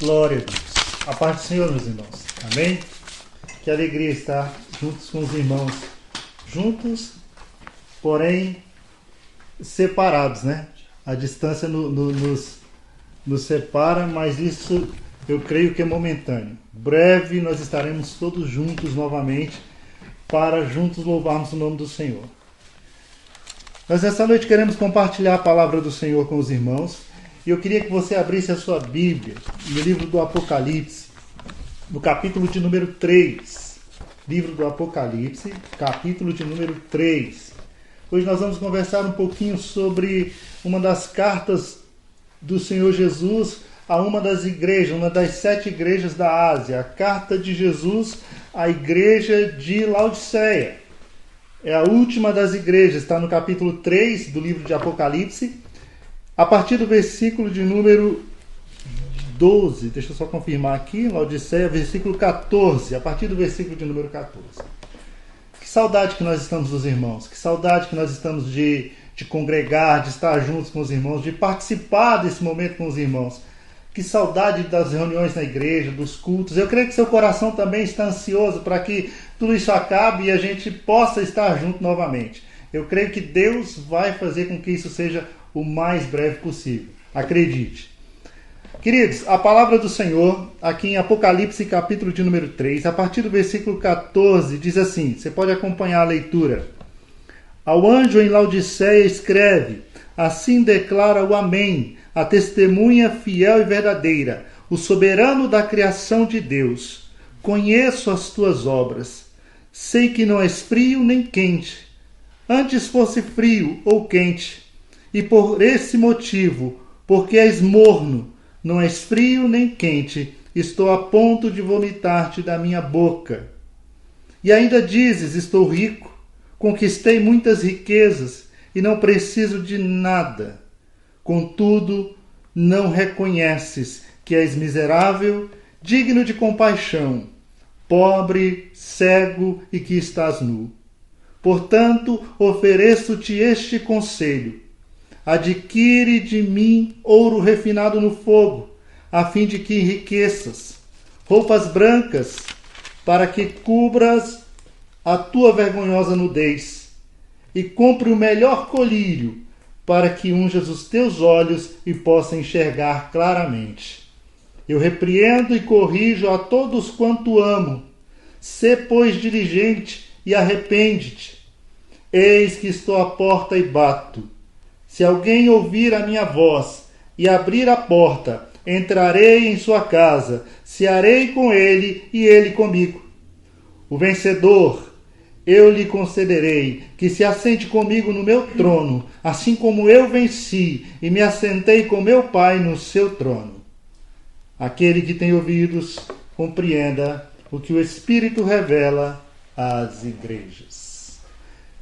Glória a Deus. A paz do Senhor, meus irmãos. Amém? Que alegria estar juntos com os irmãos. Juntos, porém separados, né? A distância nos separa, mas isso eu creio que é momentâneo. Breve nós estaremos todos juntos novamente para juntos louvarmos o nome do Senhor. Nós nessa noite queremos compartilhar a palavra do Senhor com os irmãos. E eu queria que você abrisse a sua Bíblia no livro do Apocalipse, no capítulo de número 3. Livro do Apocalipse, capítulo de número 3. Hoje nós vamos conversar um pouquinho sobre uma das cartas do Senhor Jesus a uma das igrejas, uma das 7 igrejas da Ásia. A carta de Jesus à igreja de Laodiceia. É a última das igrejas, está no capítulo 3 do livro de Apocalipse. A partir do versículo de número 12, deixa eu só confirmar aqui, Laodiceia, versículo 14, a partir do versículo de número 14. Que saudade que nós estamos dos irmãos, que saudade que nós estamos de congregar, de estar juntos com os irmãos, de participar desse momento com os irmãos. Que saudade das reuniões na igreja, dos cultos. Eu creio que seu coração também está ansioso para que tudo isso acabe e a gente possa estar junto novamente. Eu creio que Deus vai fazer com que isso seja o mais breve possível. Acredite. Queridos, a palavra do Senhor, aqui em Apocalipse, capítulo de número 3, a partir do versículo 14, diz assim, você pode acompanhar a leitura. Ao anjo em Laodiceia escreve, assim declara o Amém, a testemunha fiel e verdadeira, o soberano da criação de Deus. Conheço as tuas obras. Sei que não és frio nem quente. Antes fosse frio ou quente. E por esse motivo, porque és morno, não és frio nem quente, estou a ponto de vomitar-te da minha boca. E ainda dizes, estou rico, conquistei muitas riquezas e não preciso de nada. Contudo, não reconheces que és miserável, digno de compaixão, pobre, cego e que estás nu. Portanto, ofereço-te este conselho. Adquire de mim ouro refinado no fogo, a fim de que enriqueças, roupas brancas, para que cubras a tua vergonhosa nudez, e compre o melhor colírio, para que unjas os teus olhos e possa enxergar claramente. Eu repreendo e corrijo a todos quanto amo. Sê, pois, diligente e arrepende-te. Eis que estou à porta e bato. Se alguém ouvir a minha voz e abrir a porta, entrarei em sua casa, cearei com ele e ele comigo. O vencedor, eu lhe concederei que se assente comigo no meu trono, assim como eu venci e me assentei com meu Pai no seu trono. Aquele que tem ouvidos, compreenda o que o Espírito revela às igrejas.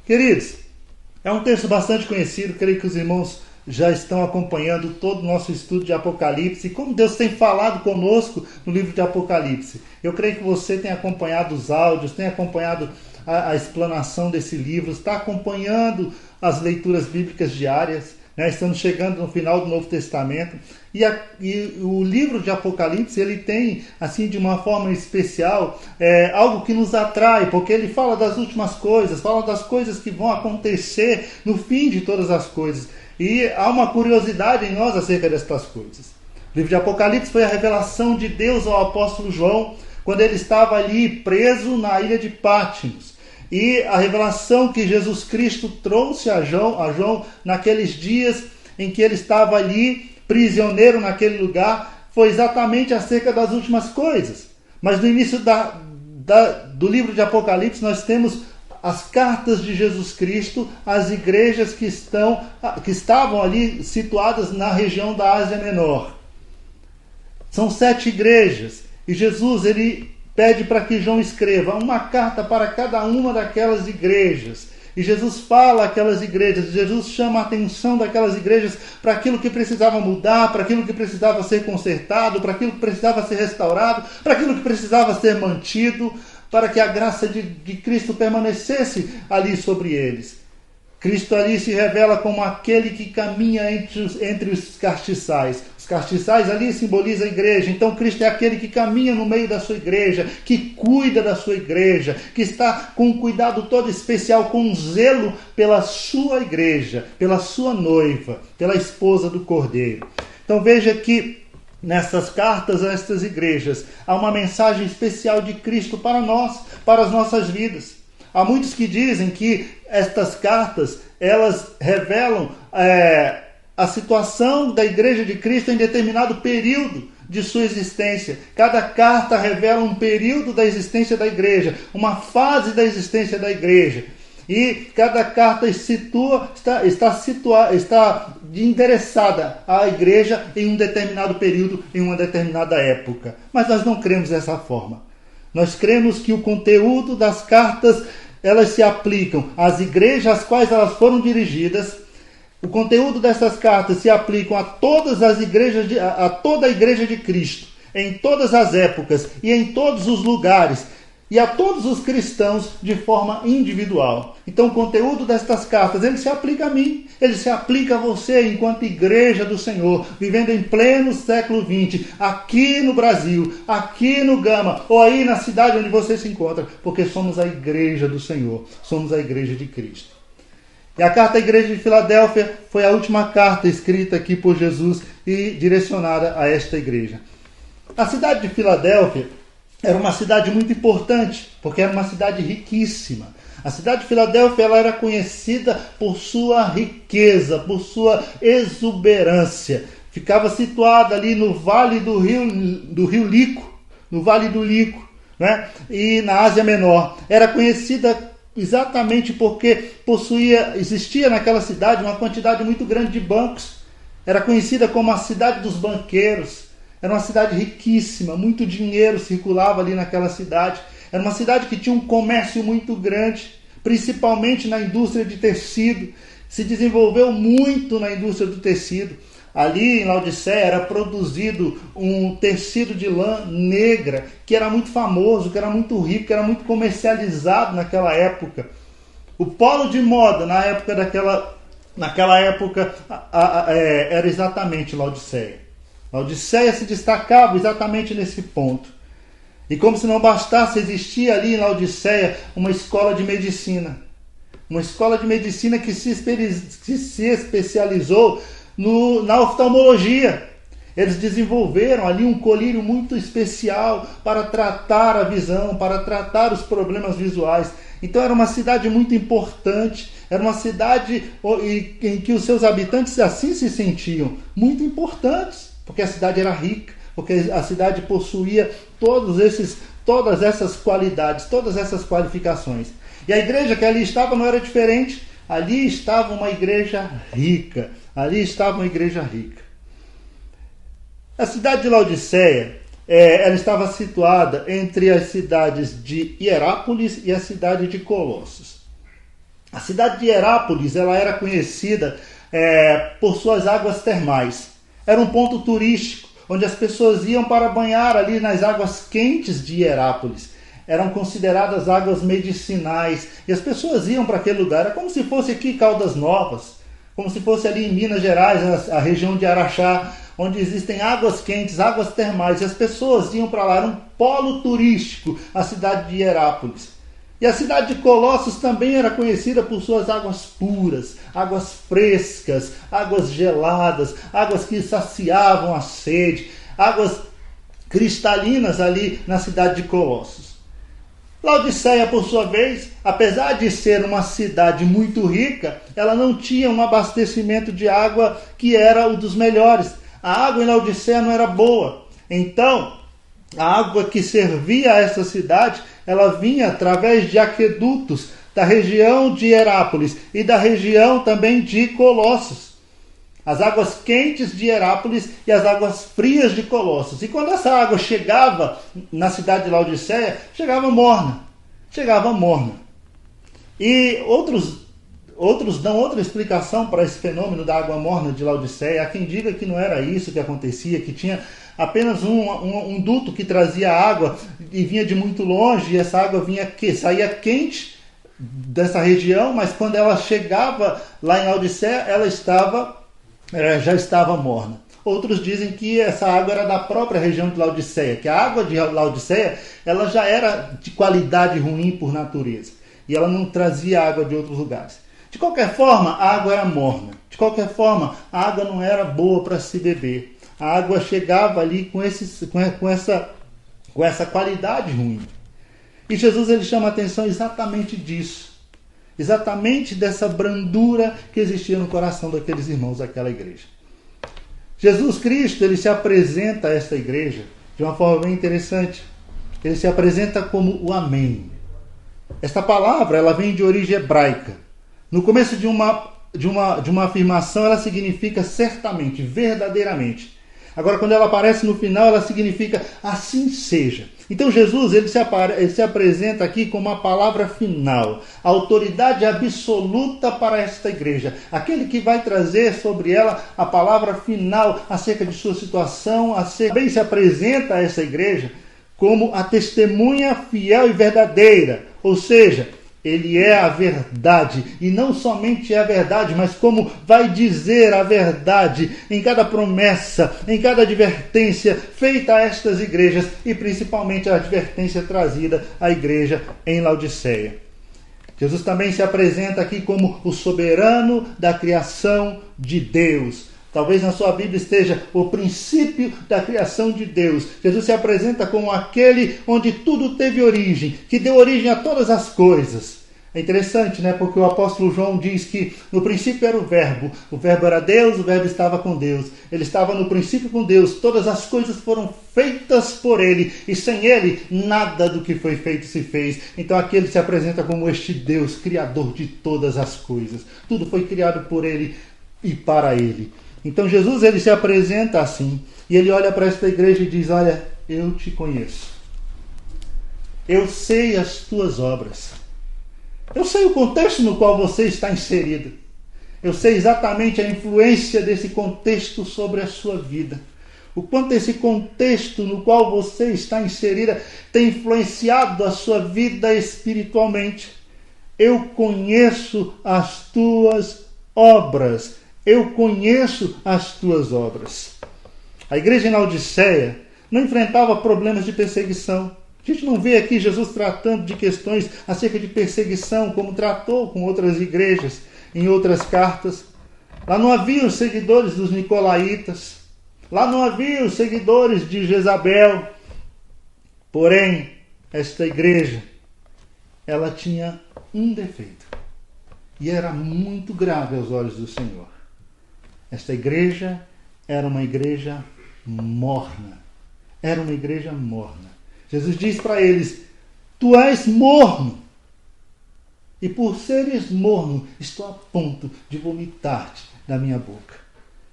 Queridos, é um texto bastante conhecido, creio que os irmãos já estão acompanhando todo o nosso estudo de Apocalipse e como Deus tem falado conosco no livro de Apocalipse. Eu creio que você tem acompanhado os áudios, tem acompanhado a explanação desse livro, está acompanhando as leituras bíblicas diárias, né? Estamos chegando no final do Novo Testamento e o livro de Apocalipse ele tem, assim, de uma forma especial, algo que nos atrai, porque ele fala das últimas coisas, fala das coisas que vão acontecer no fim de todas as coisas. E há uma curiosidade em nós acerca destas coisas. O livro de Apocalipse foi a revelação de Deus ao apóstolo João, quando ele estava ali preso na ilha de Patmos. E a revelação que Jesus Cristo trouxe a João naqueles dias em que ele estava ali, prisioneiro naquele lugar, foi exatamente acerca das últimas coisas. Mas no início do livro de Apocalipse nós temos as cartas de Jesus Cristo às igrejas que estavam ali situadas na região da Ásia Menor. São 7 igrejas. E Jesus ele pede para que João escreva uma carta para cada uma daquelas igrejas. E Jesus fala àquelas igrejas, Jesus chama a atenção daquelas igrejas para aquilo que precisava mudar, para aquilo que precisava ser consertado, para aquilo que precisava ser restaurado, para aquilo que precisava ser mantido, para que a graça de Cristo permanecesse ali sobre eles. Cristo ali se revela como aquele que caminha entre os castiçais. Os castiçais ali simbolizam a igreja. Então Cristo é aquele que caminha no meio da sua igreja, que cuida da sua igreja, que está com um cuidado todo especial, com um zelo pela sua igreja, pela sua noiva, pela esposa do Cordeiro. Então veja que nessas cartas a estas igrejas há uma mensagem especial de Cristo para nós, para as nossas vidas. Há muitos que dizem que estas cartas, elas revelam a situação da Igreja de Cristo em determinado período de sua existência. Cada carta revela um período da existência da igreja, uma fase da existência da igreja. E cada carta está endereçada à igreja em um determinado período, em uma determinada época. Mas nós não cremos dessa forma. Nós cremos que o conteúdo das cartas, elas se aplicam às igrejas às quais elas foram dirigidas. O conteúdo dessas cartas se aplicam a todas as igrejas, a toda a igreja de Cristo, em todas as épocas e em todos os lugares, e a todos os cristãos de forma individual. Então o conteúdo destas cartas, ele se aplica a mim, ele se aplica a você enquanto igreja do Senhor, vivendo em pleno século XX, aqui no Brasil, aqui no Gama, ou aí na cidade onde você se encontra, porque somos a igreja do Senhor, somos a igreja de Cristo. E a carta à igreja de Filadélfia foi a última carta escrita aqui por Jesus e direcionada a esta igreja. A cidade de Filadélfia era uma cidade muito importante, porque era uma cidade riquíssima. A cidade de Filadélfia, ela era conhecida por sua riqueza, por sua exuberância. Ficava situada ali no vale do rio Lico, no Vale do Lico, né? E na Ásia Menor. Era conhecida exatamente porque existia naquela cidade uma quantidade muito grande de bancos. Era conhecida como a cidade dos banqueiros. Era uma cidade riquíssima, muito dinheiro circulava ali naquela cidade. Era uma cidade que tinha um comércio muito grande, principalmente na indústria de tecido. Se desenvolveu muito na indústria do tecido. Ali em Laodiceia era produzido um tecido de lã negra, que era muito famoso, que era muito rico, que era muito comercializado naquela época. O polo de moda naquela época era exatamente Laodiceia. Laodiceia se destacava exatamente nesse ponto. E como se não bastasse, existia ali em Laodiceia uma escola de medicina. Uma escola de medicina que se especializou na oftalmologia. Eles desenvolveram ali um colírio muito especial para tratar a visão, para tratar os problemas visuais. Então era uma cidade muito importante, era uma cidade em que os seus habitantes assim se sentiam, muito importantes, porque a cidade era rica, porque a cidade possuía todas essas qualidades, todas essas qualificações. E a igreja que ali estava não era diferente, ali estava uma igreja rica. Ali estava uma igreja rica. A cidade de Laodiceia, ela estava situada entre as cidades de Hierápolis e a cidade de Colossos. A cidade de Hierápolis, ela era conhecida por suas águas termais. Era um ponto turístico, onde as pessoas iam para banhar ali nas águas quentes de Hierápolis. Eram consideradas águas medicinais. E as pessoas iam para aquele lugar. Era como se fosse aqui Caldas Novas, como se fosse ali em Minas Gerais, a região de Araxá, onde existem águas quentes, águas termais, e as pessoas iam para lá. Era um polo turístico, a cidade de Hierápolis. E a cidade de Colossos também era conhecida por suas águas puras, águas frescas, águas geladas, águas que saciavam a sede, águas cristalinas ali na cidade de Colossos. Laodiceia, por sua vez, apesar de ser uma cidade muito rica, ela não tinha um abastecimento de água que era o dos melhores. A água em Laodiceia não era boa. Então, a água que servia a essa cidade, ela vinha através de aquedutos da região de Hierápolis e da região também de Colossos. As águas quentes de Hierápolis e as águas frias de Colossos. E quando essa água chegava na cidade de Laodiceia, chegava morna. E outros dão outra explicação para esse fenômeno da água morna de Laodiceia. Há quem diga que não era isso que acontecia, que tinha apenas um duto que trazia água e vinha de muito longe, e essa água saía quente dessa região, mas quando ela chegava lá em Laodiceia, ela já estava morna. Outros dizem que essa água era da própria região de Laodiceia, que a água de Laodiceia ela já era de qualidade ruim por natureza, e ela não trazia água de outros lugares. De qualquer forma, a água era morna. De qualquer forma, a água não era boa para se beber. A água chegava ali com essa qualidade ruim. E Jesus ele chama a atenção exatamente disso. Exatamente dessa brandura que existia no coração daqueles irmãos daquela igreja. Jesus Cristo ele se apresenta a esta igreja de uma forma bem interessante. Ele se apresenta como o Amém. Esta palavra ela vem de origem hebraica. No começo de uma afirmação, ela significa certamente, verdadeiramente. Agora, quando ela aparece no final, ela significa assim seja. Então, Jesus ele se apresenta aqui como a palavra final, a autoridade absoluta para esta igreja. Aquele que vai trazer sobre ela a palavra final acerca de sua situação. Também se apresenta a essa igreja como a testemunha fiel e verdadeira. Ou seja, ele é a verdade, e não somente é a verdade, mas como vai dizer a verdade em cada promessa, em cada advertência feita a estas igrejas, e principalmente a advertência trazida à igreja em Laodiceia. Jesus também se apresenta aqui como o soberano da criação de Deus. Talvez na sua Bíblia esteja o princípio da criação de Deus. Jesus se apresenta como aquele onde tudo teve origem, que deu origem a todas as coisas. É interessante, né? Porque o apóstolo João diz que no princípio era o verbo era Deus, o verbo estava com Deus. Ele estava no princípio com Deus, todas as coisas foram feitas por ele, e sem ele nada do que foi feito se fez. Então aqui ele se apresenta como este Deus, criador de todas as coisas. Tudo foi criado por ele e para ele. Então Jesus ele se apresenta assim, e ele olha para esta igreja e diz: olha, eu te conheço. Eu sei as tuas obras. Eu sei o contexto no qual você está inserido. Eu sei exatamente a influência desse contexto sobre a sua vida. O quanto esse contexto no qual você está inserida tem influenciado a sua vida espiritualmente. Eu conheço as tuas obras. Eu conheço as tuas obras. A igreja em Laodiceia não enfrentava problemas de perseguição. A gente não vê aqui Jesus tratando de questões acerca de perseguição, como tratou com outras igrejas em outras cartas. Lá não havia os seguidores dos nicolaítas. Lá não havia os seguidores de Jezabel. Porém, esta igreja, ela tinha um defeito. E era muito grave aos olhos do Senhor. Esta igreja era uma igreja morna. Era uma igreja morna. Jesus diz para eles: tu és morno. E por seres morno, estou a ponto de vomitar-te da minha boca.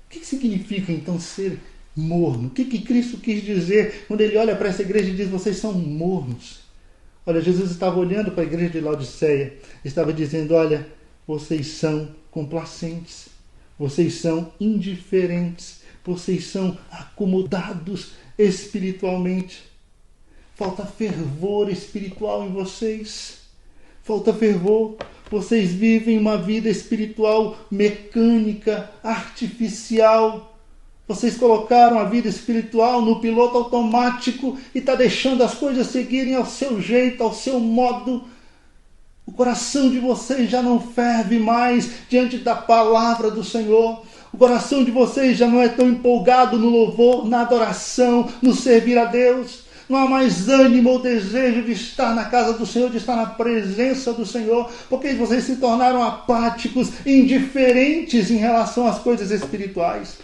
O que significa então ser morno? O que Cristo quis dizer quando ele olha para essa igreja e diz: vocês são mornos? Olha, Jesus estava olhando para a igreja de Laodiceia, estava dizendo: olha, vocês são complacentes. Vocês são indiferentes. Vocês são acomodados espiritualmente. Falta fervor espiritual em vocês. Falta fervor. Vocês vivem uma vida espiritual mecânica, artificial. Vocês colocaram a vida espiritual no piloto automático e está deixando as coisas seguirem ao seu jeito, ao seu modo. O coração de vocês já não ferve mais diante da palavra do Senhor. O coração de vocês já não é tão empolgado no louvor, na adoração, no servir a Deus. Não há mais ânimo ou desejo de estar na casa do Senhor, de estar na presença do Senhor, porque vocês se tornaram apáticos, indiferentes em relação às coisas espirituais.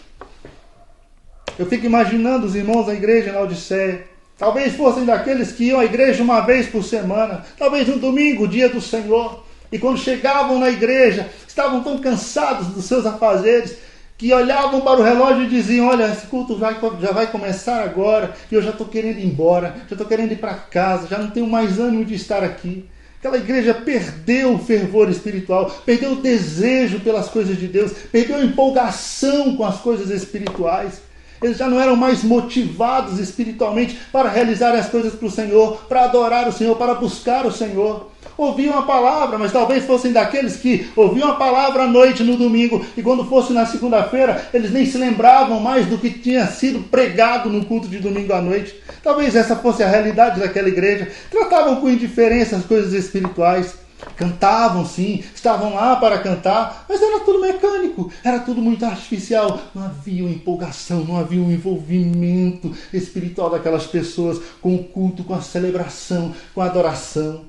Eu fico imaginando os irmãos da igreja em Laodiceia. Talvez fossem daqueles que iam à igreja uma vez por semana, talvez no domingo, dia do Senhor, e quando chegavam na igreja, estavam tão cansados dos seus afazeres, que olhavam para o relógio e diziam: olha, esse culto já vai começar agora, e eu já estou querendo ir embora, já estou querendo ir para casa, já não tenho mais ânimo de estar aqui. Aquela igreja perdeu o fervor espiritual, perdeu o desejo pelas coisas de Deus, perdeu a empolgação com as coisas espirituais. Eles já não eram mais motivados espiritualmente para realizar as coisas para o Senhor, para adorar o Senhor, para buscar o Senhor. ouviam a palavra, mas talvez fossem daqueles que ouviam a palavra à noite no domingo e quando fosse na segunda-feira, eles nem se lembravam mais do que tinha sido pregado no culto de domingo à noite. Talvez essa fosse a realidade daquela igreja. Tratavam com indiferença as coisas espirituais. Cantavam sim, estavam lá para cantar, mas era tudo mecânico, era tudo muito artificial. Não havia uma empolgação, não havia um envolvimento espiritual daquelas pessoas com o culto, com a celebração, com a adoração.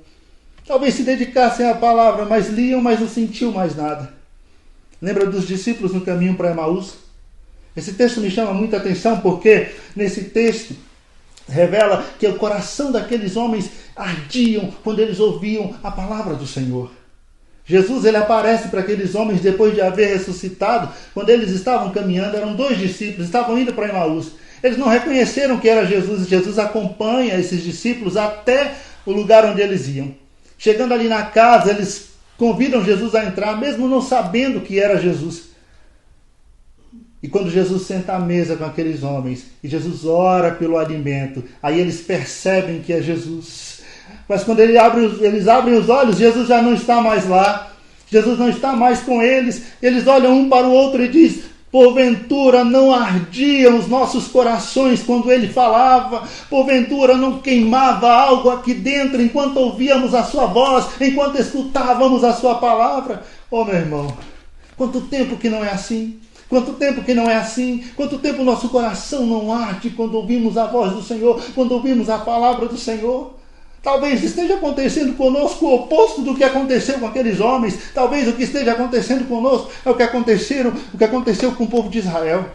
Talvez se dedicassem à palavra, mas liam, mas não sentiam mais nada. Lembra dos discípulos no caminho para Emaús? Esse texto me chama muita atenção porque nesse texto revela que o coração daqueles homens ardiam quando eles ouviam a palavra do Senhor. Jesus ele aparece para aqueles homens depois de haver ressuscitado, quando eles estavam caminhando, eram 2 discípulos, estavam indo para Emaús. Eles não reconheceram que era Jesus, e Jesus acompanha esses discípulos até o lugar onde eles iam. Chegando ali na casa, eles convidam Jesus a entrar, mesmo não sabendo que era Jesus. E quando Jesus senta à mesa com aqueles homens, e Jesus ora pelo alimento, aí eles percebem que é Jesus. Mas quando eles abrem os olhos, Jesus já não está mais lá. Jesus não está mais com eles. Eles olham um para o outro e dizem: porventura não ardiam os nossos corações quando ele falava? Porventura não queimava algo aqui dentro enquanto ouvíamos a sua voz, enquanto escutávamos a sua palavra? Oh, meu irmão, quanto tempo que não é assim? Quanto tempo que não é assim? Quanto tempo nosso coração não arde quando ouvimos a voz do Senhor, quando ouvimos a palavra do Senhor? Talvez esteja acontecendo conosco o oposto do que aconteceu com aqueles homens. Talvez o que esteja acontecendo conosco é o que aconteceu com o povo de Israel.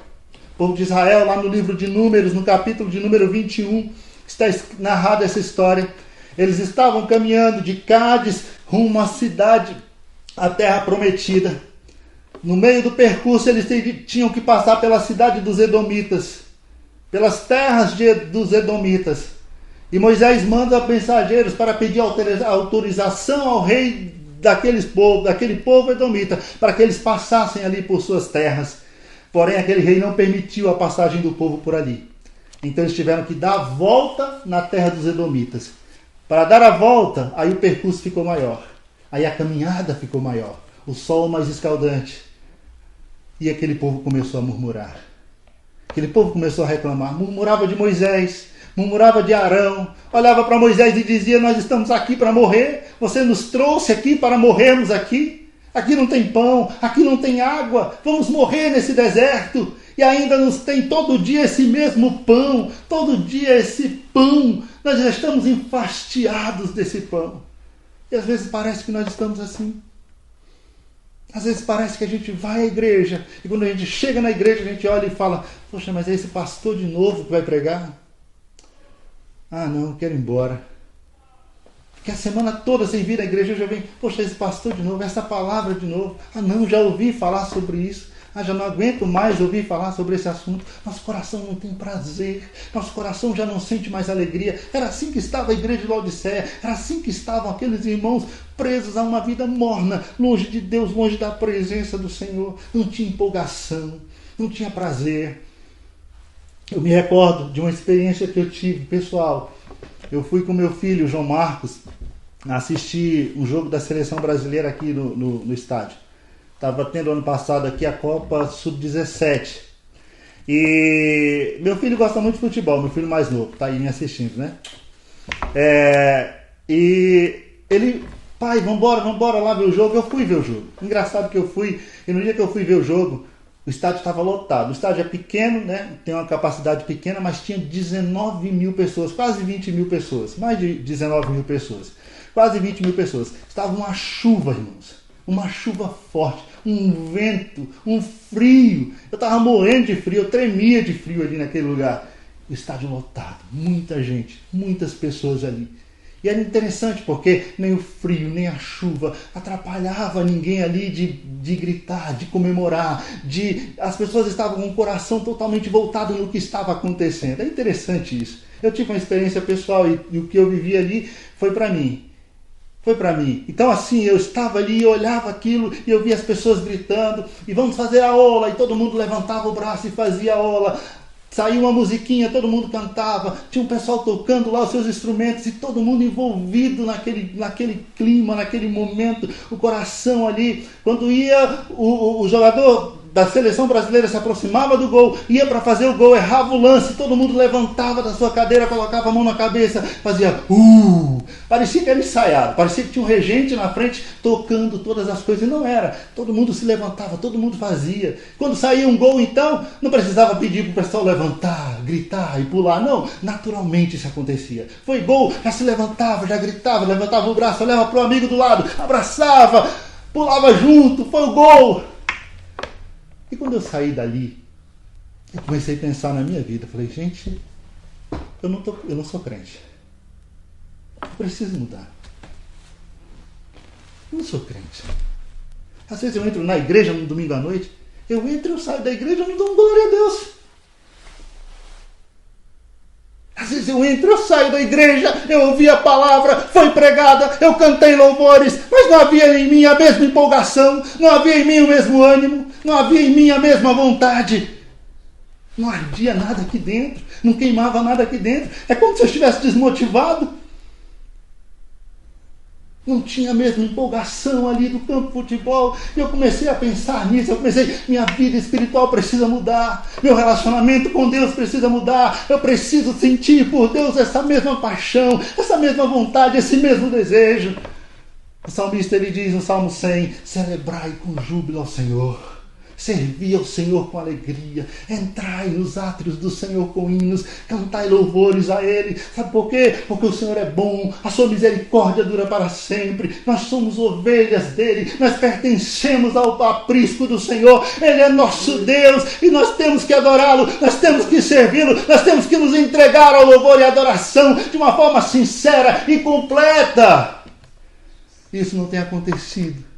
O povo de Israel, lá no livro de Números, no capítulo de número 21, está narrada essa história. Eles estavam caminhando de Cádiz rumo à cidade, à terra prometida. No meio do percurso, eles tinham que passar pela cidade dos Edomitas, pelas terras dos Edomitas. E Moisés manda mensageiros para pedir autorização ao rei daquele povo edomita, para que eles passassem ali por suas terras. Porém, aquele rei não permitiu a passagem do povo por ali. Então eles tiveram que dar a volta na terra dos Edomitas. Para dar a volta, aí o percurso ficou maior. Aí a caminhada ficou maior. O sol mais escaldante. E aquele povo começou a murmurar. Aquele povo começou a reclamar. Murmurava de Moisés, murmurava de Arão. Olhava para Moisés e dizia: nós estamos aqui para morrer. Você nos trouxe aqui para morrermos aqui. Aqui não tem pão, aqui não tem água. Vamos morrer nesse deserto. E ainda nos tem todo dia esse mesmo pão. Todo dia esse pão. Nós já estamos enfastiados desse pão. E às vezes parece que nós estamos assim. Às vezes parece que a gente vai à igreja e quando a gente chega na igreja a gente olha e fala: poxa, mas é esse pastor de novo que vai pregar? Ah não, eu quero ir embora. Porque a semana toda sem vir à igreja eu já venho: poxa, esse pastor de novo, essa palavra de novo. Ah não, já ouvi falar sobre isso. Ah, já não aguento mais ouvir falar sobre esse assunto. Nosso coração não tem prazer. Nosso coração já não sente mais alegria. Era assim que estava a igreja de Laodiceia. Era assim que estavam aqueles irmãos presos a uma vida morna, longe de Deus, longe da presença do Senhor. Não tinha empolgação, não tinha prazer. Eu me recordo de uma experiência que eu tive, pessoal. Eu fui com meu filho, João Marcos, assistir um jogo da seleção brasileira aqui no estádio. Estava tendo ano passado aqui a Copa Sub-17. E meu filho gosta muito de futebol, meu filho mais novo, tá aí me assistindo, né? E ele: pai, vambora lá ver o jogo. Eu fui ver o jogo. Engraçado que eu fui, e no dia que eu fui ver o jogo, o estádio estava lotado. O estádio é pequeno, né? Tem uma capacidade pequena, mas tinha 19 mil pessoas, quase 20 mil pessoas. Mais de 19 mil pessoas. Quase 20 mil pessoas. Estava uma chuva, irmãos. Uma chuva forte, um vento, um frio. Eu estava morrendo de frio, eu tremia de frio ali naquele lugar. O estádio lotado, muita gente, muitas pessoas ali. E era interessante porque nem o frio, nem a chuva atrapalhava ninguém ali de gritar, de comemorar. As pessoas estavam com o coração totalmente voltado no que estava acontecendo. É interessante isso. Eu tive uma experiência pessoal e o que eu vivi ali foi para mim. Foi para mim. Então assim, eu estava ali e olhava aquilo e eu via as pessoas gritando: e vamos fazer a ola. E todo mundo levantava o braço e fazia a ola. Saiu uma musiquinha, todo mundo cantava, tinha um pessoal tocando lá os seus instrumentos e todo mundo envolvido naquele clima, naquele momento, o coração ali. Quando ia o jogador da seleção brasileira se aproximava do gol, ia para fazer o gol, errava o lance, todo mundo levantava da sua cadeira, colocava a mão na cabeça, fazia parecia que era ensaiado, parecia que tinha um regente na frente tocando todas as coisas, e não era, todo mundo se levantava, todo mundo fazia. Quando saía um gol, então, não precisava pedir para o pessoal levantar, gritar e pular, não, naturalmente isso acontecia. Foi gol, já se levantava, já gritava, levantava o braço, olhava para o amigo do lado, abraçava, pulava junto, foi o gol. E quando eu saí dali, eu comecei a pensar na minha vida. Falei, gente, eu não sou crente. Eu preciso mudar. Eu não sou crente. Às vezes eu entro na igreja no domingo à noite, eu entro e eu saio da igreja e não dou glória a Deus. Às vezes eu entro, eu saio da igreja, eu ouvi a palavra, foi pregada, eu cantei louvores, mas não havia em mim a mesma empolgação, não havia em mim o mesmo ânimo, não havia em mim a mesma vontade. Não ardia nada aqui dentro, não queimava nada aqui dentro. É como se eu estivesse desmotivado. Não tinha a mesma empolgação ali do campo de futebol. E eu comecei a pensar nisso. Minha vida espiritual precisa mudar. Meu relacionamento com Deus precisa mudar. Eu preciso sentir por Deus essa mesma paixão, essa mesma vontade, esse mesmo desejo. O salmista ele diz no Salmo 100, celebrai com júbilo ao Senhor. Servi ao Senhor com alegria, entrai nos átrios do Senhor com hinos, cantai louvores a Ele. Sabe por quê? Porque o Senhor é bom, a sua misericórdia dura para sempre, nós somos ovelhas dEle, nós pertencemos ao aprisco do Senhor, Ele é nosso Deus e nós temos que adorá-lo, nós temos que servi-lo, nós temos que nos entregar ao louvor e adoração de uma forma sincera e completa. Isso não tem acontecido.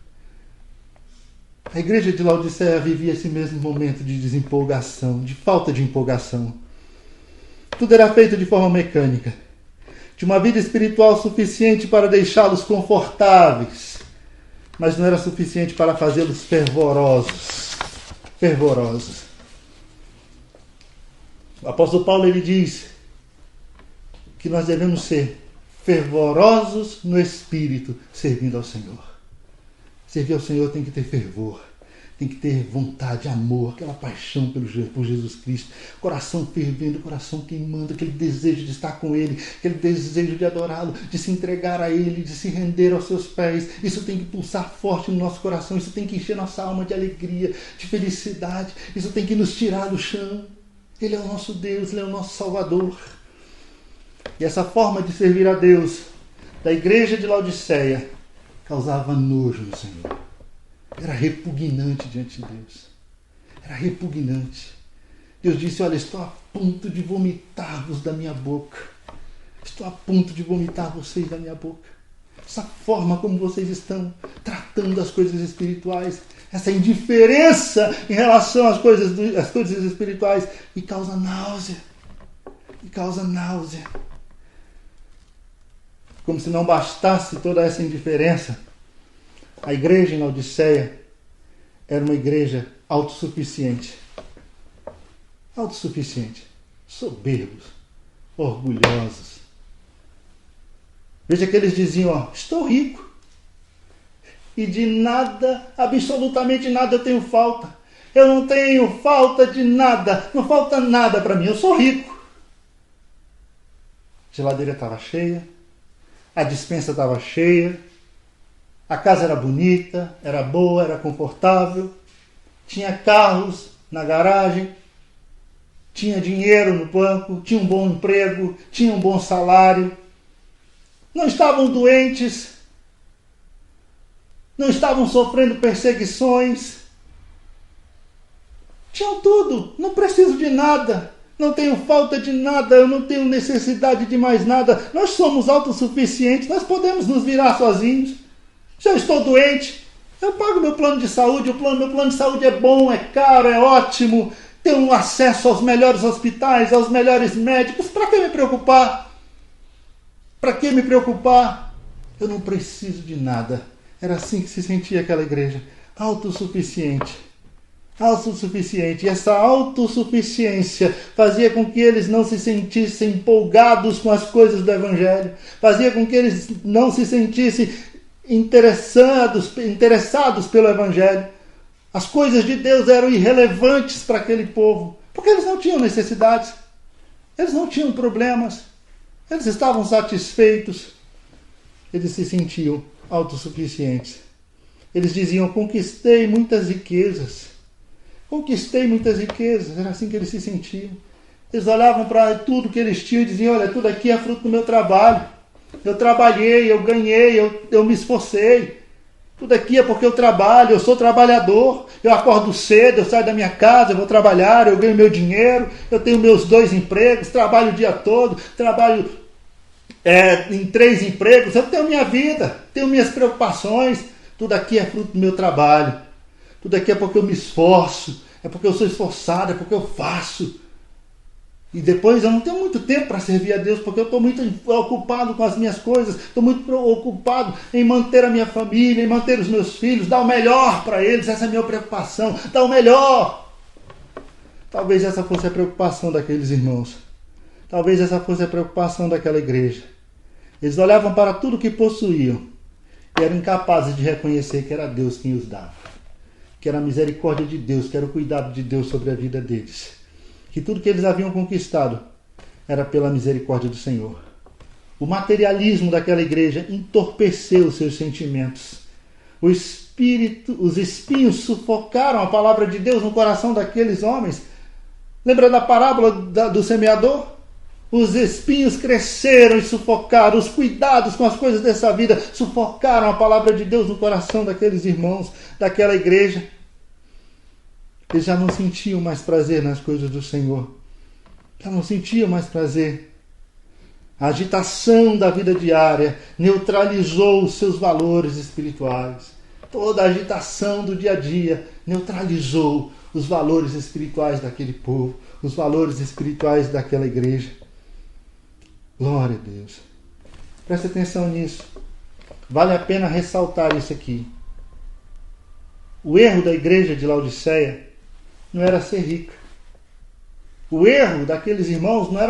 A igreja de Laodiceia vivia esse mesmo momento de desempolgação, de falta de empolgação. Tudo era feito de forma mecânica. Tinha uma vida espiritual suficiente para deixá-los confortáveis, mas não era suficiente para fazê-los fervorosos. Fervorosos. O apóstolo Paulo ele diz que nós devemos ser fervorosos no espírito, servindo ao Senhor. Servir ao Senhor tem que ter fervor, tem que ter vontade, amor, aquela paixão por Jesus Cristo, coração fervendo, coração queimando, aquele desejo de estar com Ele, aquele desejo de adorá-lo, de se entregar a Ele, de se render aos seus pés. Isso tem que pulsar forte no nosso coração, isso tem que encher nossa alma de alegria, de felicidade, isso tem que nos tirar do chão. Ele é o nosso Deus, Ele é o nosso Salvador. E essa forma de servir a Deus da igreja de Laodiceia causava nojo no Senhor. Era repugnante diante de Deus. Era repugnante. Deus disse, olha, estou a ponto de vomitar-vos da minha boca. Estou a ponto de vomitar vocês da minha boca. Essa forma como vocês estão tratando as coisas espirituais, essa indiferença em relação às coisas espirituais, me causa náusea. Me causa náusea. Como se não bastasse toda essa indiferença, a igreja em Laodiceia era uma igreja autossuficiente. Autossuficiente. Soberbos. Orgulhosos. Veja que eles diziam, ó, estou rico. E de nada, absolutamente nada eu tenho falta. Eu não tenho falta de nada. Não falta nada para mim. Eu sou rico. A geladeira estava cheia. A despensa estava cheia, a casa era bonita, era boa, era confortável, tinha carros na garagem, tinha dinheiro no banco, tinha um bom emprego, tinha um bom salário, não estavam doentes, não estavam sofrendo perseguições, tinham tudo, não preciso de nada. Não tenho falta de nada, eu não tenho necessidade de mais nada. Nós somos autossuficientes, nós podemos nos virar sozinhos. Se eu estou doente, eu pago meu plano de saúde, meu plano de saúde é bom, é caro, é ótimo. Tenho acesso aos melhores hospitais, aos melhores médicos. Para que me preocupar? Para que me preocupar? Eu não preciso de nada. Era assim que se sentia aquela igreja, autossuficiente. Autossuficiente. E essa autossuficiência fazia com que eles não se sentissem empolgados com as coisas do Evangelho. Fazia com que eles não se sentissem interessados pelo Evangelho. As coisas de Deus eram irrelevantes para aquele povo, porque eles não tinham necessidades, eles não tinham problemas, eles estavam satisfeitos, eles se sentiam autossuficientes. Eles diziam: conquistei muitas riquezas, era assim que eles se sentiam. Eles olhavam para tudo que eles tinham e diziam: olha, tudo aqui é fruto do meu trabalho, eu trabalhei, eu ganhei, eu me esforcei. Tudo aqui é porque eu trabalho, eu sou trabalhador, eu acordo cedo, eu saio da minha casa, eu vou trabalhar, eu ganho meu dinheiro, eu tenho meus 2 empregos, trabalho o dia todo, trabalho em 3 empregos, eu tenho minha vida, tenho minhas preocupações, tudo aqui é fruto do meu trabalho, tudo aqui é porque eu me esforço, é porque eu sou esforçado, é porque eu faço. E depois eu não tenho muito tempo para servir a Deus, porque eu estou muito ocupado com as minhas coisas, estou muito ocupado em manter a minha família, em manter os meus filhos, dar o melhor para eles, essa é a minha preocupação, dar o melhor. Talvez essa fosse a preocupação daqueles irmãos, talvez essa fosse a preocupação daquela igreja. Eles olhavam para tudo que possuíam e eram incapazes de reconhecer que era Deus quem os dava, que era a misericórdia de Deus, que era o cuidado de Deus sobre a vida deles. Que tudo que eles haviam conquistado era pela misericórdia do Senhor. O materialismo daquela igreja entorpeceu os seus sentimentos. Os espinhos sufocaram a palavra de Deus no coração daqueles homens. Lembra da parábola do semeador? Os espinhos cresceram e sufocaram, os cuidados com as coisas dessa vida sufocaram a palavra de Deus no coração daqueles irmãos, daquela igreja. Eles já não sentiam mais prazer nas coisas do Senhor. Já não sentiam mais prazer. A agitação da vida diária neutralizou os seus valores espirituais. Toda a agitação do dia a dia neutralizou os valores espirituais daquele povo, os valores espirituais daquela igreja. Glória a Deus. Preste atenção nisso. Vale a pena ressaltar isso aqui. O erro da igreja de Laodiceia não era ser rica. O erro daqueles irmãos não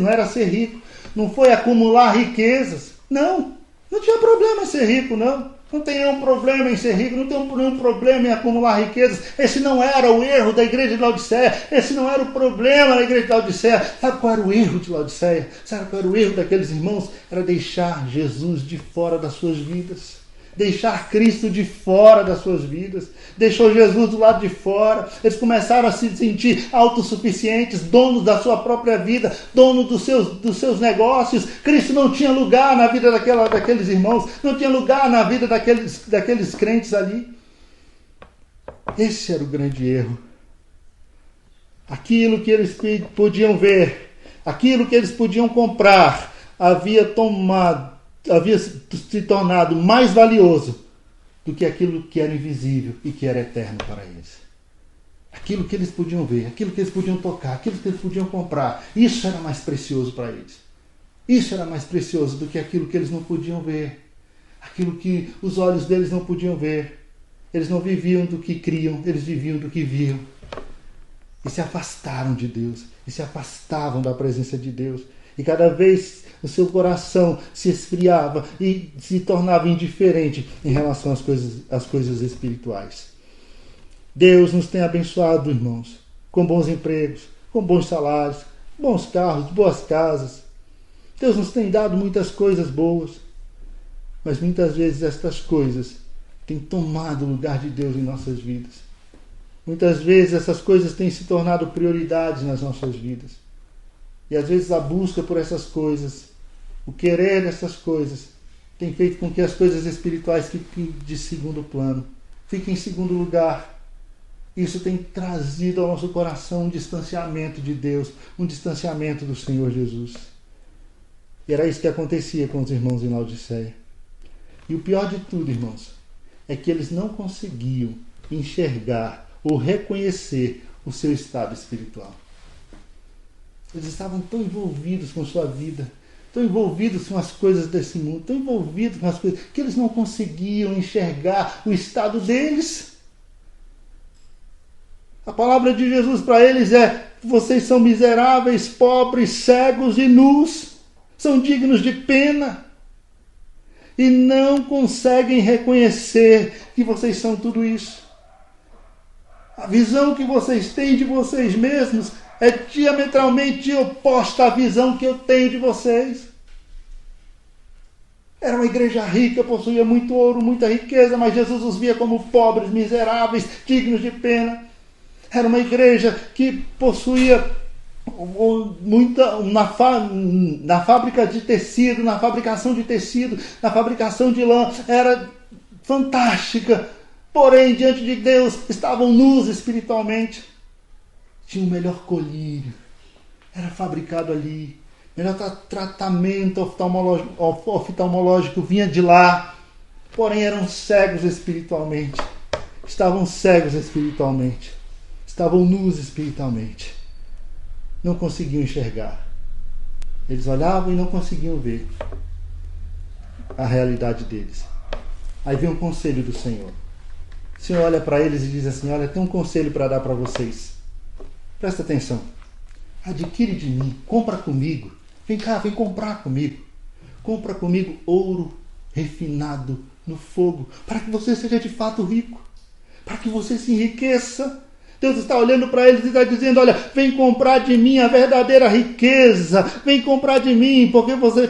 era ser rico. Não foi acumular riquezas. Não tinha problema em ser rico, não. Não tem nenhum problema em ser rico, não tem nenhum problema em acumular riquezas. Esse não era o erro da igreja de Laodiceia. Esse não era o problema da igreja de Laodiceia. Sabe qual era o erro de Laodiceia? Sabe qual era o erro daqueles irmãos? Era deixar Jesus de fora das suas vidas. Deixar Cristo de fora das suas vidas. Deixou Jesus do lado de fora. Eles começaram a se sentir autossuficientes, donos da sua própria vida, donos dos seus negócios. Cristo não tinha lugar na vida daqueles irmãos, não tinha lugar na vida daqueles crentes ali. Esse era o grande erro. Aquilo que eles podiam ver, aquilo que eles podiam comprar, havia se tornado mais valioso do que aquilo que era invisível e que era eterno para eles. Aquilo que eles podiam ver, aquilo que eles podiam tocar, aquilo que eles podiam comprar, isso era mais precioso para eles. Isso era mais precioso do que aquilo que eles não podiam ver, aquilo que os olhos deles não podiam ver. Eles não viviam do que criam, eles viviam do que viam. E se afastaram de Deus, e se afastavam da presença de Deus. E cada vez o seu coração se esfriava e se tornava indiferente em relação às coisas espirituais. Deus nos tem abençoado, irmãos, com bons empregos, com bons salários, bons carros, boas casas. Deus nos tem dado muitas coisas boas, mas muitas vezes estas coisas têm tomado o lugar de Deus em nossas vidas. Muitas vezes essas coisas têm se tornado prioridades nas nossas vidas. E às vezes a busca por essas coisas, o querer dessas coisas, tem feito com que as coisas espirituais fiquem de segundo plano, fiquem em segundo lugar. Isso tem trazido ao nosso coração um distanciamento de Deus, um distanciamento do Senhor Jesus. E era isso que acontecia com os irmãos em Laodiceia. E o pior de tudo, irmãos, é que eles não conseguiam enxergar ou reconhecer o seu estado espiritual. Eles estavam tão envolvidos com sua vida, tão envolvidos com as coisas desse mundo, tão envolvidos com as coisas, que eles não conseguiam enxergar o estado deles. A palavra de Jesus para eles é: vocês são miseráveis, pobres, cegos e nus, são dignos de pena e não conseguem reconhecer que vocês são tudo isso. A visão que vocês têm de vocês mesmos é diametralmente oposta à visão que eu tenho de vocês. Era uma igreja rica, possuía muito ouro, muita riqueza, mas Jesus os via como pobres, miseráveis, dignos de pena. Era uma igreja que possuía muita na fábrica de tecido, na fabricação de tecido, na fabricação de lã, era fantástica. Porém, diante de Deus, estavam nus espiritualmente. Tinha o melhor colírio, era fabricado ali. O melhor tratamento oftalmológico vinha de lá. Porém, eram cegos espiritualmente. Estavam cegos espiritualmente. Estavam nus espiritualmente. Não conseguiam enxergar. Eles olhavam e não conseguiam ver a realidade deles. Aí vem um conselho do Senhor. O Senhor olha para eles e diz assim: olha, tem um conselho para dar para vocês. Presta atenção. Adquire de mim, compra comigo. Vem cá, vem comprar comigo. Compra comigo ouro refinado no fogo, para que você seja de fato rico, para que você se enriqueça. Deus está olhando para eles e está dizendo: olha, vem comprar de mim a verdadeira riqueza, vem comprar de mim,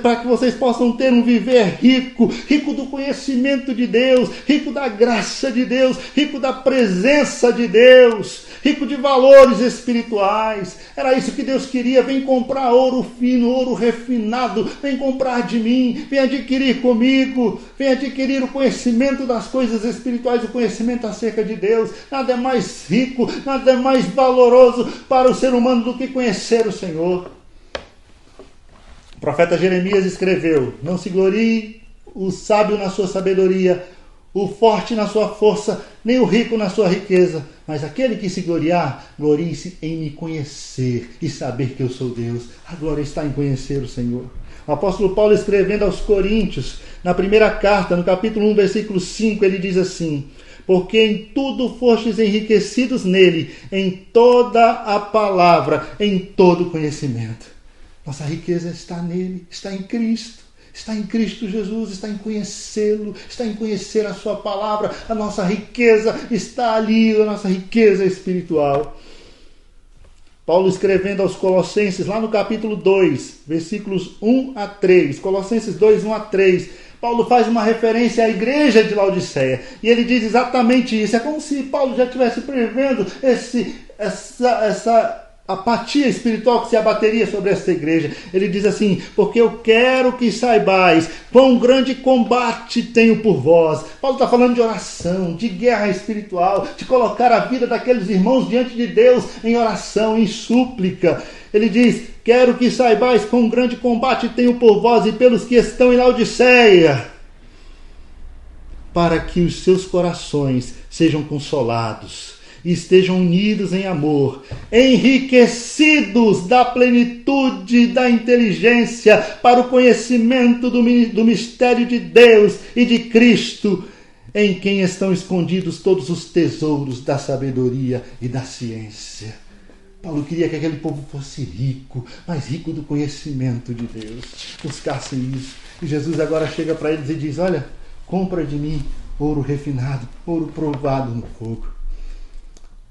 para que vocês possam ter um viver rico, rico do conhecimento de Deus, rico da graça de Deus, rico da presença de Deus, rico de valores espirituais. Era isso que Deus queria. Vem comprar ouro fino, ouro refinado, vem comprar de mim, vem adquirir comigo, vem adquirir o conhecimento das coisas espirituais, o conhecimento acerca de Deus. Nada é mais rico, nada é mais valoroso para o ser humano do que conhecer o Senhor. O profeta Jeremias escreveu: não se glorie o sábio na sua sabedoria, o forte na sua força, nem o rico na sua riqueza, mas aquele que se gloriar, glorie-se em me conhecer e saber que eu sou Deus. A glória está em conhecer o Senhor. O apóstolo Paulo, escrevendo aos Coríntios, na primeira carta, no capítulo 1, versículo 5, ele diz assim: porque em tudo fostes enriquecidos nele, em toda a palavra, em todo conhecimento. Nossa riqueza está nele, está em Cristo. Está em Cristo Jesus, está em conhecê-lo, está em conhecer a sua palavra. A nossa riqueza está ali, a nossa riqueza espiritual. Paulo, escrevendo aos Colossenses, lá no capítulo 2, versículos 1 a 3, Colossenses 2, 1 a 3, Paulo faz uma referência à igreja de Laodiceia, e ele diz exatamente isso. É como se Paulo já estivesse prevendo essa apatia espiritual que se abateria sobre essa igreja. Ele diz assim: porque eu quero que saibais quão grande combate tenho por vós. Paulo está falando de oração, de guerra espiritual, de colocar a vida daqueles irmãos diante de Deus em oração, em súplica. Ele diz: quero que saibais quão grande combate tenho por vós e pelos que estão em Laodiceia, para que os seus corações sejam consolados e estejam unidos em amor, enriquecidos da plenitude da inteligência para o conhecimento do mistério de Deus e de Cristo, em quem estão escondidos todos os tesouros da sabedoria e da ciência. Paulo queria que aquele povo fosse rico, mas rico do conhecimento de Deus. Buscassem isso. E Jesus agora chega para eles e diz: olha, compra de mim ouro refinado, ouro provado no fogo.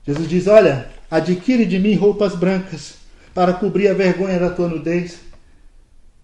Jesus diz: olha, adquire de mim roupas brancas para cobrir a vergonha da tua nudez.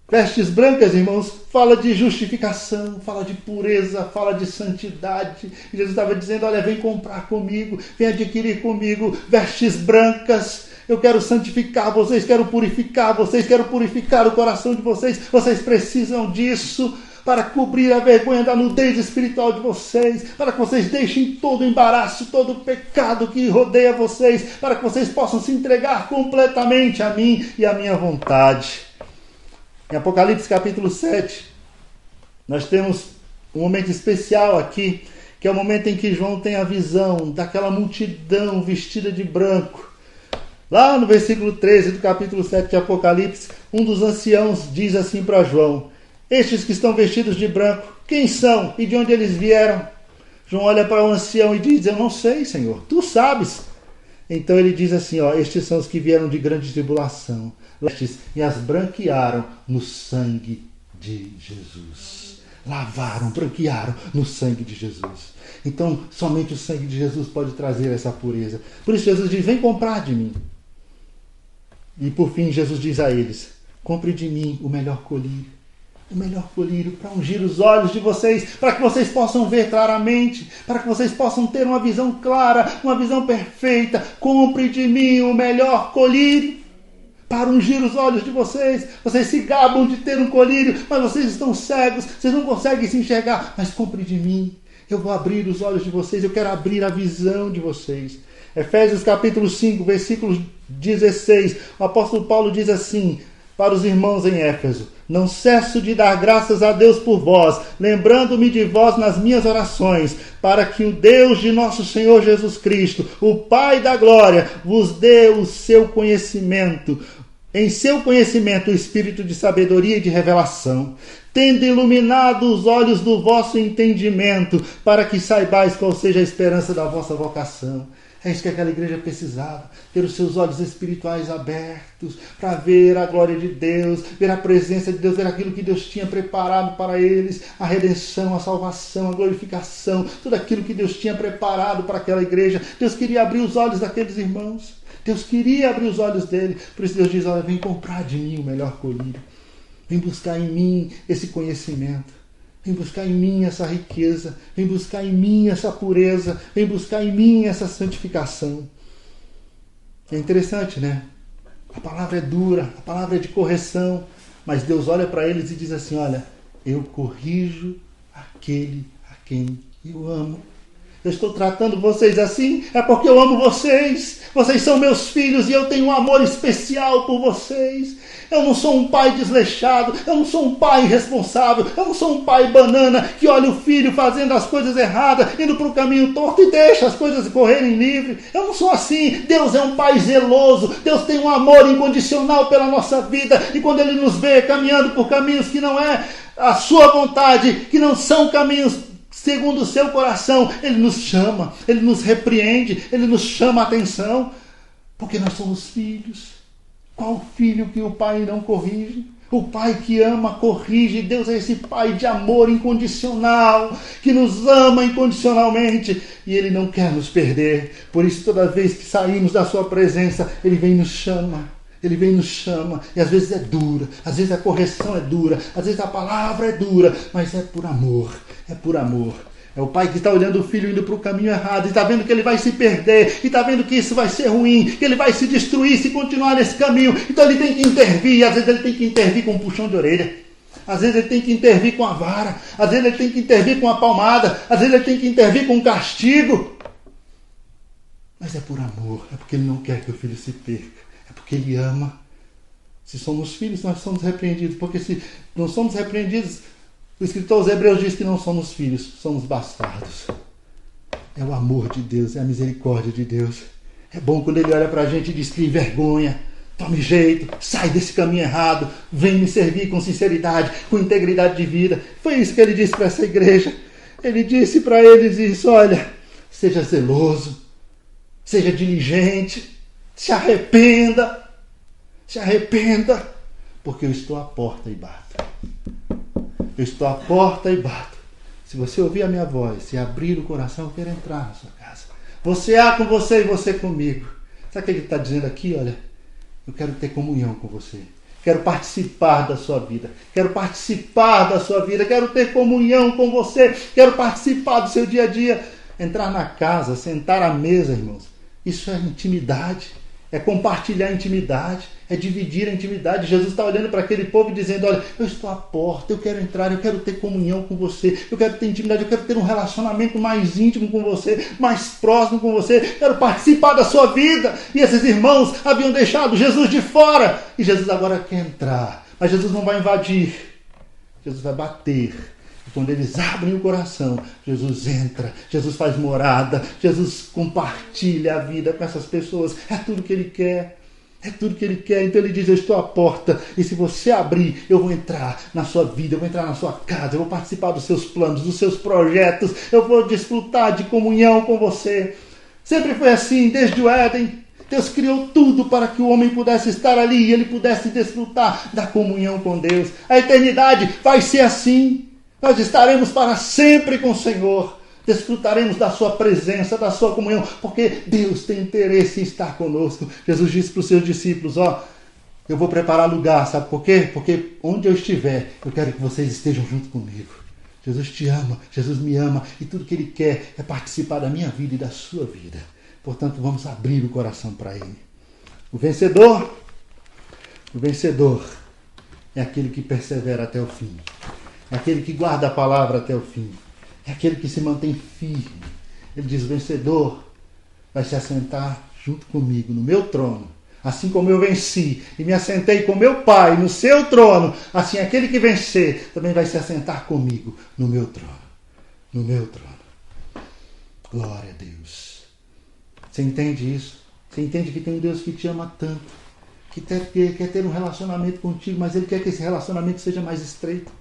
Vestes brancas, irmãos, fala de justificação, fala de pureza, fala de santidade. E Jesus estava dizendo: olha, vem comprar comigo, vem adquirir comigo vestes brancas. Eu quero santificar vocês, quero purificar o coração de vocês. Vocês precisam disso para cobrir a vergonha da nudez espiritual de vocês, para que vocês deixem todo o embaraço, todo o pecado que rodeia vocês, para que vocês possam se entregar completamente a mim e à minha vontade. Em Apocalipse capítulo 7, nós temos um momento especial aqui, que é o momento em que João tem a visão daquela multidão vestida de branco. Lá no versículo 13 do capítulo 7 de Apocalipse, um dos anciãos diz assim para João: estes que estão vestidos de branco, quem são e de onde eles vieram? João olha para o ancião e diz: eu não sei, Senhor, tu sabes. Então ele diz assim, ó, estes são os que vieram de grande tribulação, e as branquearam no sangue de Jesus. Lavaram, branquearam no sangue de Jesus. Então, somente o sangue de Jesus pode trazer essa pureza. Por isso Jesus diz, vem comprar de mim. E por fim, Jesus diz a eles, compre de mim o melhor colírio. O melhor colírio para ungir os olhos de vocês, para que vocês possam ver claramente, para que vocês possam ter uma visão clara, uma visão perfeita. Compre de mim o melhor colírio para ungir os olhos de vocês. Vocês se gabam de ter um colírio, mas vocês estão cegos, vocês não conseguem se enxergar. Mas compre de mim, eu vou abrir os olhos de vocês, eu quero abrir a visão de vocês. Efésios capítulo 5, versículo 16, o apóstolo Paulo diz assim para os irmãos em Éfeso: não cesso de dar graças a Deus por vós, lembrando-me de vós nas minhas orações, para que o Deus de nosso Senhor Jesus Cristo, o Pai da glória, vos dê o seu conhecimento, em seu conhecimento o espírito de sabedoria e de revelação, tendo iluminado os olhos do vosso entendimento, para que saibais qual seja a esperança da vossa vocação. É isso que aquela igreja precisava, ter os seus olhos espirituais abertos para ver a glória de Deus, ver a presença de Deus, ver aquilo que Deus tinha preparado para eles, a redenção, a salvação, a glorificação, tudo aquilo que Deus tinha preparado para aquela igreja. Deus queria abrir os olhos daqueles irmãos, Deus queria abrir os olhos dele. Por isso Deus diz, olha, vem comprar de mim o melhor colírio, vem buscar em mim esse conhecimento. Vem buscar em mim essa riqueza, vem buscar em mim essa pureza, vem buscar em mim essa santificação. É interessante, né? A palavra é dura, a palavra é de correção, mas Deus olha para eles e diz assim, olha, eu corrijo aquele a quem eu amo. Eu estou tratando vocês assim, é porque eu amo vocês. Vocês são meus filhos e eu tenho um amor especial por vocês. Eu não sou um pai desleixado, eu não sou um pai irresponsável, eu não sou um pai banana que olha o filho fazendo as coisas erradas, indo para o caminho torto e deixa as coisas correrem livre. Eu não sou assim. Deus é um pai zeloso, Deus tem um amor incondicional pela nossa vida, e quando Ele nos vê caminhando por caminhos que não é a sua vontade, que não são caminhos segundo o seu coração, Ele nos chama, Ele nos repreende, Ele nos chama a atenção, porque nós somos filhos. Qual filho que o pai não corrige? O pai que ama, corrige. Deus é esse pai de amor incondicional, que nos ama incondicionalmente, e Ele não quer nos perder. Por isso, toda vez que saímos da sua presença, Ele vem e nos chama. Ele vem e nos chama, e às vezes é dura, às vezes a correção é dura, às vezes a palavra é dura, mas é por amor, é por amor. É o pai que está olhando o filho indo para o caminho errado, e está vendo que ele vai se perder, e está vendo que isso vai ser ruim, que ele vai se destruir se continuar nesse caminho. Então ele tem que intervir, e às vezes ele tem que intervir com um puxão de orelha, às vezes ele tem que intervir com a vara, às vezes ele tem que intervir com a palmada, às vezes ele tem que intervir com um castigo. Mas é por amor, é porque ele não quer que o filho se perca. Porque Ele ama. Se somos filhos, nós somos repreendidos. Porque se não somos repreendidos, o escritor aos Hebreus diz que não somos filhos, somos bastardos. É o amor de Deus, é a misericórdia de Deus. É bom quando Ele olha para a gente e diz que envergonha, tome jeito, sai desse caminho errado, vem me servir com sinceridade, com integridade de vida. Foi isso que Ele disse para essa igreja. Ele disse para eles isso, olha, seja zeloso, seja diligente, se arrependa, porque eu estou à porta e bato. Eu estou à porta e bato. Se você ouvir a minha voz, se abrir o coração, eu quero entrar na sua casa. Você há com você e você comigo. Sabe o que ele está dizendo aqui? Olha, eu quero ter comunhão com você. Quero participar da sua vida. Quero participar da sua vida. Quero ter comunhão com você. Quero participar do seu dia a dia. Entrar na casa, sentar à mesa, irmãos. Isso é intimidade. É compartilhar a intimidade, é dividir a intimidade. Jesus está olhando para aquele povo e dizendo, olha, eu estou à porta, eu quero entrar, eu quero ter comunhão com você, eu quero ter intimidade, eu quero ter um relacionamento mais íntimo com você, mais próximo com você, quero participar da sua vida. E esses irmãos haviam deixado Jesus de fora, e Jesus agora quer entrar, mas Jesus não vai invadir, Jesus vai bater. Quando eles abrem o coração, Jesus entra, Jesus faz morada, Jesus compartilha a vida com essas pessoas. É tudo que Ele quer, é tudo que Ele quer. Então Ele diz, eu estou à porta, e se você abrir, eu vou entrar na sua vida, eu vou entrar na sua casa, eu vou participar dos seus planos, dos seus projetos, eu vou desfrutar de comunhão com você. Sempre foi assim, desde o Éden. Deus criou tudo para que o homem pudesse estar ali e ele pudesse desfrutar da comunhão com Deus. A eternidade vai ser assim. Nós estaremos para sempre com o Senhor. Desfrutaremos da sua presença, da sua comunhão, porque Deus tem interesse em estar conosco. Jesus disse para os seus discípulos, eu vou preparar lugar, sabe por quê? Porque onde eu estiver, eu quero que vocês estejam junto comigo. Jesus te ama, Jesus me ama, e tudo que Ele quer é participar da minha vida e da sua vida. Portanto, vamos abrir o coração para Ele. O vencedor é aquele que persevera até o fim. É aquele que guarda a palavra até o fim. É aquele que se mantém firme. Ele diz, o vencedor vai se assentar junto comigo no meu trono. Assim como eu venci e me assentei com meu Pai no seu trono, assim aquele que vencer também vai se assentar comigo no meu trono. No meu trono. Glória a Deus. Você entende isso? Você entende que tem um Deus que te ama tanto, que quer ter um relacionamento contigo, mas Ele quer que esse relacionamento seja mais estreito.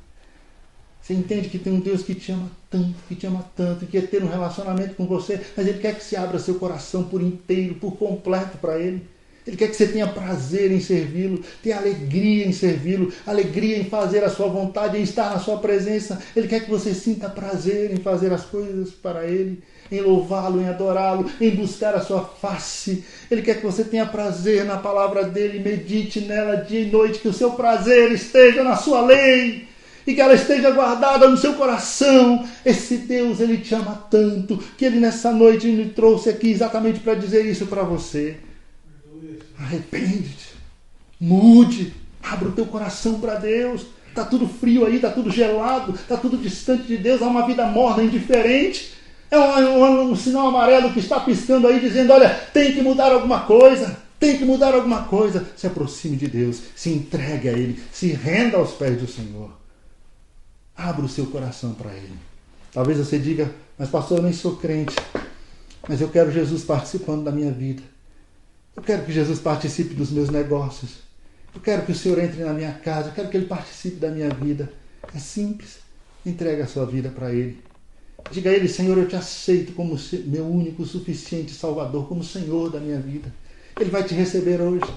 Você entende que tem um Deus que te ama tanto, que quer ter um relacionamento com você, mas Ele quer que você abra seu coração por inteiro, por completo para Ele. Ele quer que você tenha prazer em servi-lo, tenha alegria em servi-lo, alegria em fazer a sua vontade, em estar na sua presença. Ele quer que você sinta prazer em fazer as coisas para Ele, em louvá-lo, em adorá-lo, em buscar a sua face. Ele quer que você tenha prazer na palavra dEle, medite nela dia e noite, que o seu prazer esteja na sua lei e que ela esteja guardada no seu coração. Esse Deus, Ele te ama tanto, que Ele nessa noite me trouxe aqui exatamente para dizer isso para você. Arrepende-te, mude, abra o teu coração para Deus. Está tudo frio aí, está tudo gelado, está tudo distante de Deus, há uma vida morna, indiferente. É um sinal amarelo que está piscando aí, dizendo, olha, tem que mudar alguma coisa, tem que mudar alguma coisa. Se aproxime de Deus, se entregue a Ele, se renda aos pés do Senhor. Abra o seu coração para Ele. Talvez você diga, mas pastor, eu nem sou crente, mas eu quero Jesus participando da minha vida. Eu quero que Jesus participe dos meus negócios. Eu quero que o Senhor entre na minha casa. Eu quero que Ele participe da minha vida. É simples. Entregue a sua vida para Ele. Diga a Ele, Senhor, eu te aceito como meu único, suficiente Salvador, como Senhor da minha vida. Ele vai te receber hoje.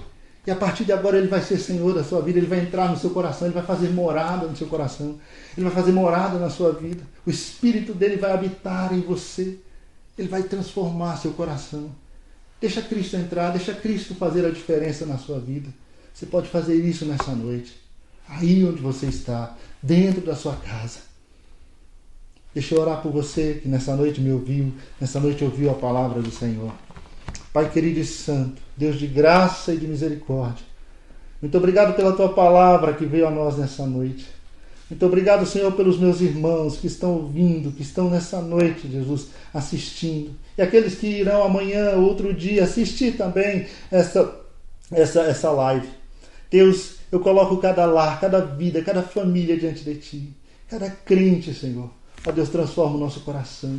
E a partir de agora Ele vai ser Senhor da sua vida. Ele vai entrar no seu coração. Ele vai fazer morada no seu coração. Ele vai fazer morada na sua vida. O Espírito dEle vai habitar em você. Ele vai transformar seu coração. Deixa Cristo entrar, deixa Cristo fazer a diferença na sua vida. Você pode fazer isso nessa noite. Aí onde você está, dentro da sua casa. Deixa eu orar por você que nessa noite me ouviu, nessa noite ouviu a palavra do Senhor. Pai querido e santo, Deus de graça e de misericórdia, muito obrigado pela tua palavra que veio a nós nessa noite. Muito obrigado, Senhor, pelos meus irmãos que estão ouvindo, que estão nessa noite, Jesus, assistindo. E aqueles que irão amanhã, outro dia, assistir também essa live. Deus, eu coloco cada lar, cada vida, cada família diante de Ti. Cada crente, Senhor. Ó Deus, transforma o nosso coração.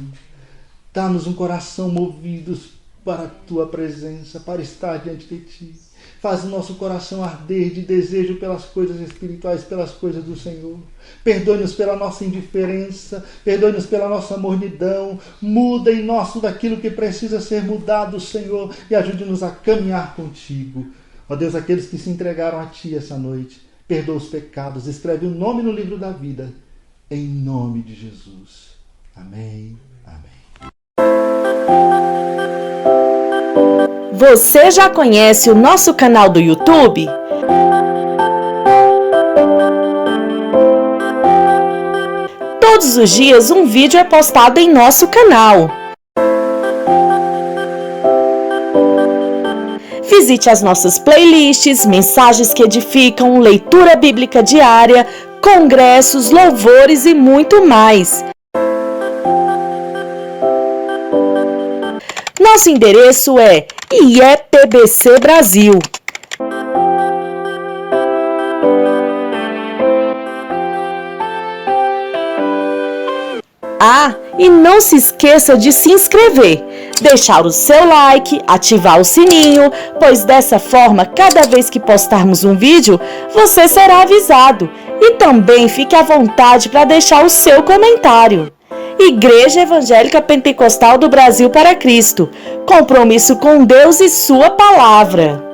Dá-nos um coração movidos para a Tua presença, para estar diante de Ti. Faz o nosso coração arder de desejo pelas coisas espirituais, pelas coisas do Senhor. Perdoe-nos pela nossa indiferença, perdoe-nos pela nossa mornidão. Muda em nós tudo aquilo que precisa ser mudado, Senhor, e ajude-nos a caminhar contigo. Ó Deus, aqueles que se entregaram a Ti essa noite, perdoa os pecados, escreve o nome no livro da vida, em nome de Jesus. Amém. Amém. Você já conhece o nosso canal do YouTube? Todos os dias um vídeo é postado em nosso canal. Visite as nossas playlists, mensagens que edificam, leitura bíblica diária, congressos, louvores e muito mais. Nosso endereço é IEPBC Brasil. Ah, e não se esqueça de se inscrever, deixar o seu like, ativar o sininho, pois dessa forma, cada vez que postarmos um vídeo, você será avisado. E também fique à vontade para deixar o seu comentário. Igreja Evangélica Pentecostal do Brasil para Cristo. Compromisso com Deus e Sua Palavra.